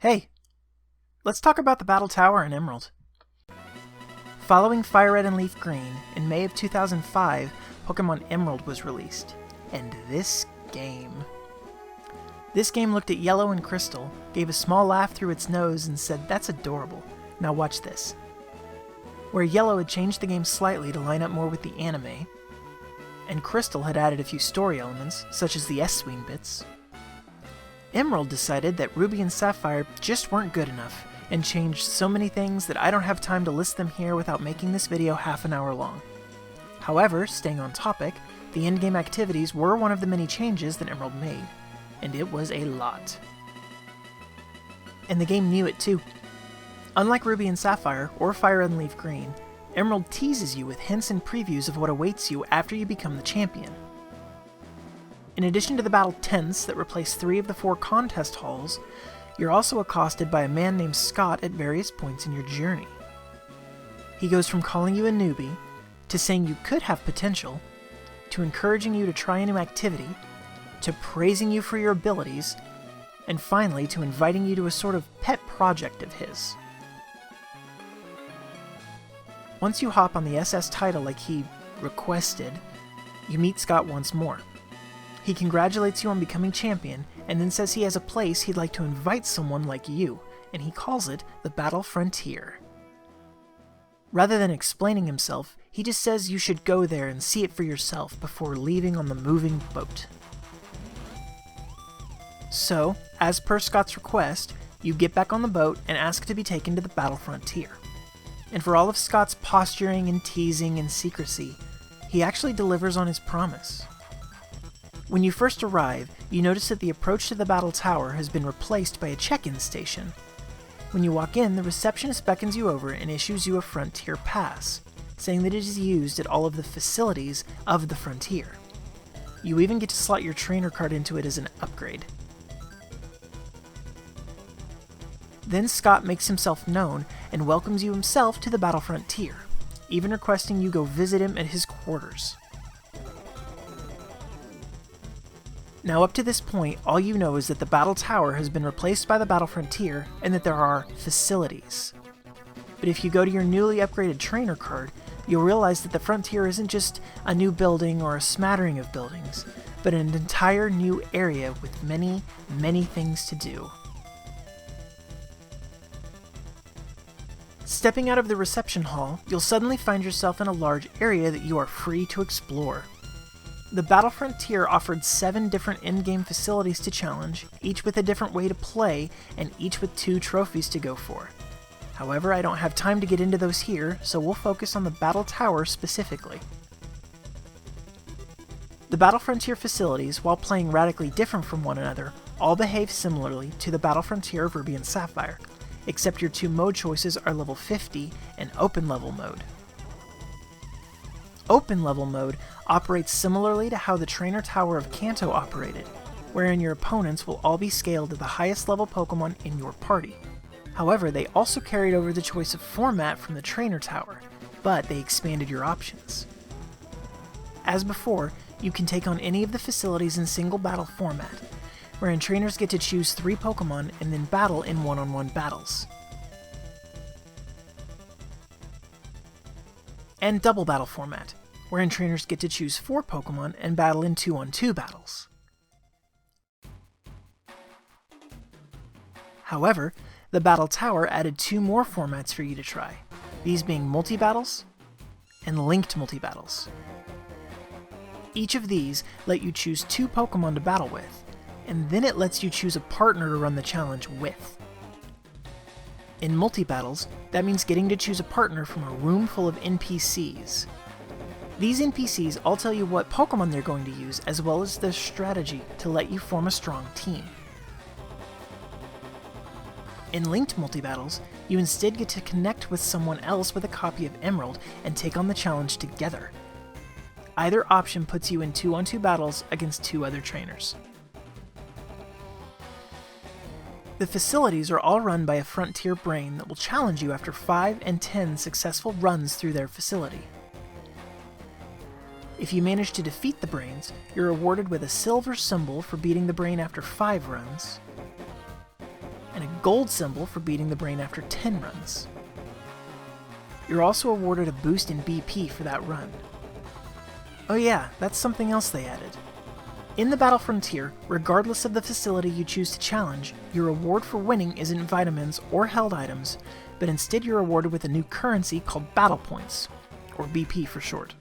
Hey, let's talk about the Battle Tower in Emerald. Following Fire Red and Leaf Green, in May of 2005, Pokemon Emerald was released. And this game looked at Yellow and Crystal, gave a small laugh through its nose, and said, "That's adorable. Now watch this." Where Yellow had changed the game slightly to line up more with the anime, and Crystal had added a few story elements, such as the S-Swing bits, Emerald decided that Ruby and Sapphire just weren't good enough, and changed so many things that I don't have time to list them here without making this video half an hour long. However, staying on topic, the endgame activities were one of the many changes that Emerald made, and it was a lot. And the game knew it too. Unlike Ruby and Sapphire, or Fire Red and Leaf Green, Emerald teases you with hints and previews of what awaits you after you become the champion. In addition to the battle tents that replace 3 of the 4 contest halls, you're also accosted by a man named Scott at various points in your journey. He goes from calling you a newbie, to saying you could have potential, to encouraging you to try a new activity, to praising you for your abilities, and finally to inviting you to a sort of pet project of his. Once you hop on the SS title like he requested, you meet Scott once more. He congratulates you on becoming champion, and then says he has a place he'd like to invite someone like you, and he calls it the Battle Frontier. Rather than explaining himself, he just says you should go there and see it for yourself before leaving on the moving boat. So, as per Scott's request, you get back on the boat and ask to be taken to the Battle Frontier. And for all of Scott's posturing and teasing and secrecy, he actually delivers on his promise. When you first arrive, you notice that the approach to the Battle Tower has been replaced by a check-in station. When you walk in, the receptionist beckons you over and issues you a Frontier Pass, saying that it is used at all of the facilities of the Frontier. You even get to slot your trainer card into it as an upgrade. Then Scott makes himself known and welcomes you himself to the Battle Frontier, even requesting you go visit him at his quarters. Now up to this point, all you know is that the Battle Tower has been replaced by the Battle Frontier and that there are facilities. But if you go to your newly upgraded trainer card, you'll realize that the Frontier isn't just a new building or a smattering of buildings, but an entire new area with many, many things to do. Stepping out of the reception hall, you'll suddenly find yourself in a large area that you are free to explore. The Battle Frontier offered 7 different in-game facilities to challenge, each with a different way to play, and each with 2 trophies to go for. However, I don't have time to get into those here, so we'll focus on the Battle Tower specifically. The Battle Frontier facilities, while playing radically different from one another, all behave similarly to the Battle Frontier of Ruby and Sapphire, except your 2 mode choices are level 50 and open level mode. Open level mode operates similarly to how the Trainer Tower of Kanto operated, wherein your opponents will all be scaled to the highest level Pokemon in your party. However, they also carried over the choice of format from the Trainer Tower, but they expanded your options. As before, you can take on any of the facilities in single battle format, wherein trainers get to choose 3 Pokemon and then battle in one-on-one battles. And double battle format, wherein trainers get to choose 4 Pokemon and battle in 2-on-2 battles. However, the Battle Tower added 2 more formats for you to try, these being multi-battles and linked multi-battles. Each of these let you choose 2 Pokemon to battle with, and then it lets you choose a partner to run the challenge with. In multi-battles, that means getting to choose a partner from a room full of NPCs. These NPCs all tell you what Pokemon they're going to use, as well as their strategy to let you form a strong team. In linked multi-battles, you instead get to connect with someone else with a copy of Emerald and take on the challenge together. Either option puts you in 2-on-2 battles against 2 other trainers. The facilities are all run by a Frontier brain that will challenge you after 5 and 10 successful runs through their facility. If you manage to defeat the brains, you're rewarded with a silver symbol for beating the brain after 5 runs, and a gold symbol for beating the brain after 10 runs. You're also awarded a boost in BP for that run. Oh yeah, that's something else they added. In the Battle Frontier, regardless of the facility you choose to challenge, your reward for winning isn't vitamins or held items, but instead you're rewarded with a new currency called Battle Points, or BP for short.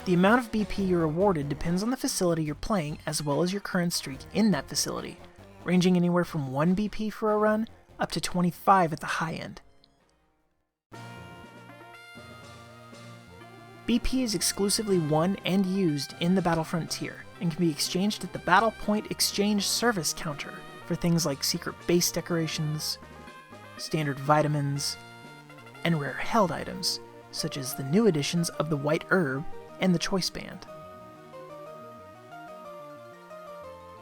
The amount of BP you're awarded depends on the facility you're playing as well as your current streak in that facility, ranging anywhere from 1 BP for a run up to 25 at the high end. BP is exclusively won and used in the Battle Frontier, and can be exchanged at the Battle Point Exchange Service counter for things like secret base decorations, standard vitamins, and rare held items, such as the new additions of the White Herb and the Choice Band.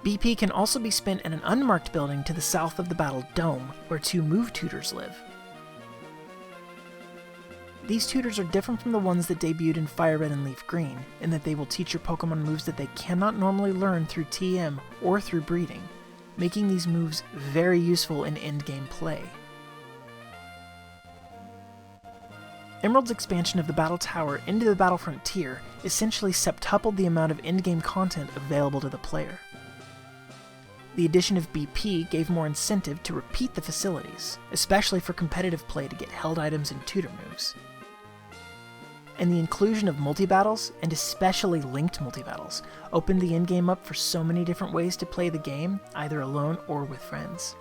BP can also be spent in an unmarked building to the south of the Battle Dome, where 2 move tutors live. These tutors are different from the ones that debuted in Fire Red and Leaf Green, in that they will teach your Pokemon moves that they cannot normally learn through TM or through breeding, making these moves very useful in endgame play. Emerald's expansion of the Battle Tower into the Battle Frontier essentially septupled the amount of endgame content available to the player. The addition of BP gave more incentive to repeat the facilities, especially for competitive play to get held items and tutor moves. And the inclusion of multi-battles, and especially linked multi-battles, opened the endgame up for so many different ways to play the game, either alone or with friends.